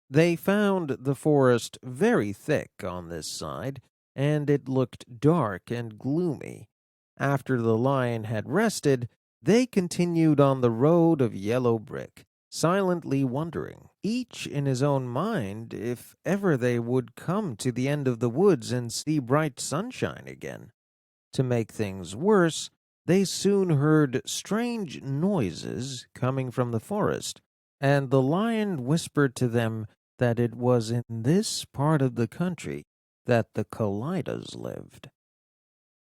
They found the forest very thick on this side, and it looked dark and gloomy. After the lion had rested, they continued on the road of yellow brick, silently wondering, each in his own mind, if ever they would come to the end of the woods and see bright sunshine again. To make things worse, they soon heard strange noises coming from the forest, and the lion whispered to them that it was in this part of the country that the Kallidas lived.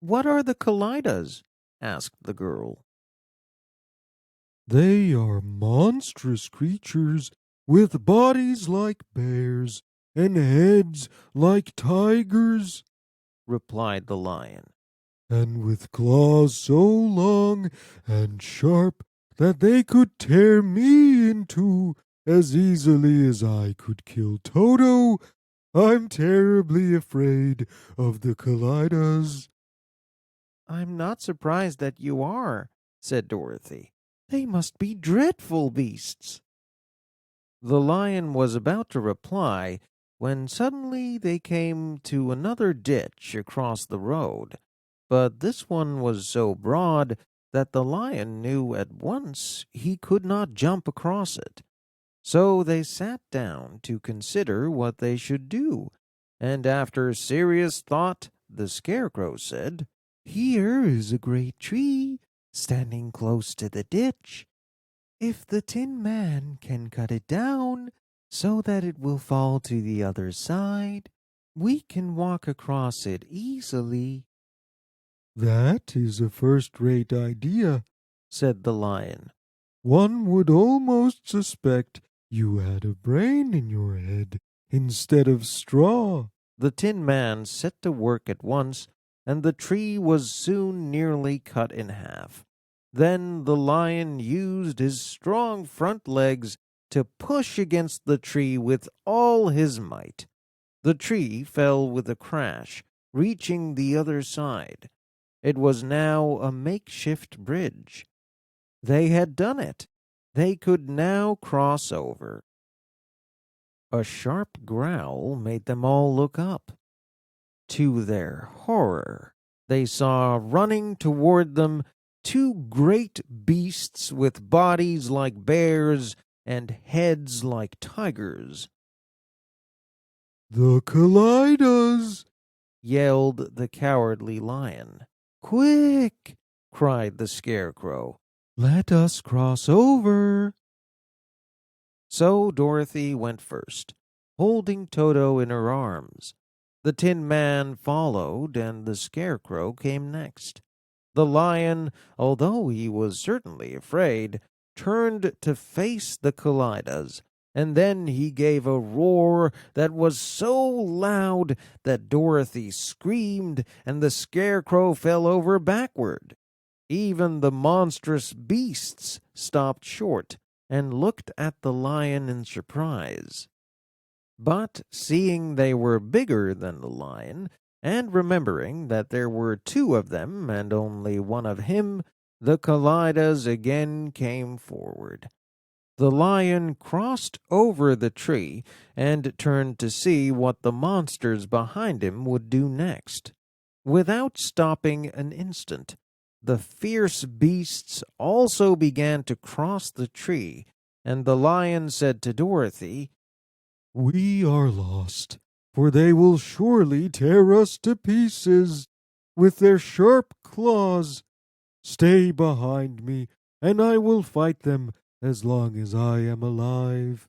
"What are the Kallidas?" asked the girl. "They are monstrous creatures with bodies like bears and heads like tigers," replied the lion. "and with claws so long and sharp that they could tear me in two as easily as I could kill Toto. I'm terribly afraid of the Kallidas." "I'm not surprised that you are," said Dorothy. "They must be dreadful beasts." The lion was about to reply when suddenly they came to another ditch across the road, but this one was so broad that the lion knew at once he could not jump across it. So they sat down to consider what they should do, and after serious thought, the Scarecrow said, "Here is a great tree, standing close to the ditch. If the Tin Man can cut it down so that it will fall to the other side, we can walk across it easily." "That is a first-rate idea," said the lion. "One would almost suspect you had a brain in your head instead of straw." The Tin Man set to work at once, and the tree was soon nearly cut in half. Then the lion used his strong front legs to push against the tree with all his might. The tree fell with a crash, reaching the other side. It was now a makeshift bridge. They had done it. They could now cross over. A sharp growl made them all look up. To their horror, they saw running toward them two great beasts with bodies like bears and heads like tigers. "The Kallidas!" yelled the cowardly lion. "Quick!" cried the Scarecrow. "Let us cross over." So Dorothy went first, holding Toto in her arms. The Tin Man followed, and the Scarecrow came next. The lion, although he was certainly afraid, turned to face the Kallidas, and then he gave a roar that was so loud that Dorothy screamed and the Scarecrow fell over backward. Even the monstrous beasts stopped short and looked at the lion in surprise. But seeing they were bigger than the lion, and remembering that there were two of them and only one of him, the Kallidas again came forward. The lion crossed over the tree and turned to see what the monsters behind him would do next. Without stopping an instant, the fierce beasts also began to cross the tree, and the lion said to Dorothy, "We are lost, for they will surely tear us to pieces with their sharp claws. Stay behind me, and I will fight them as long as I am alive."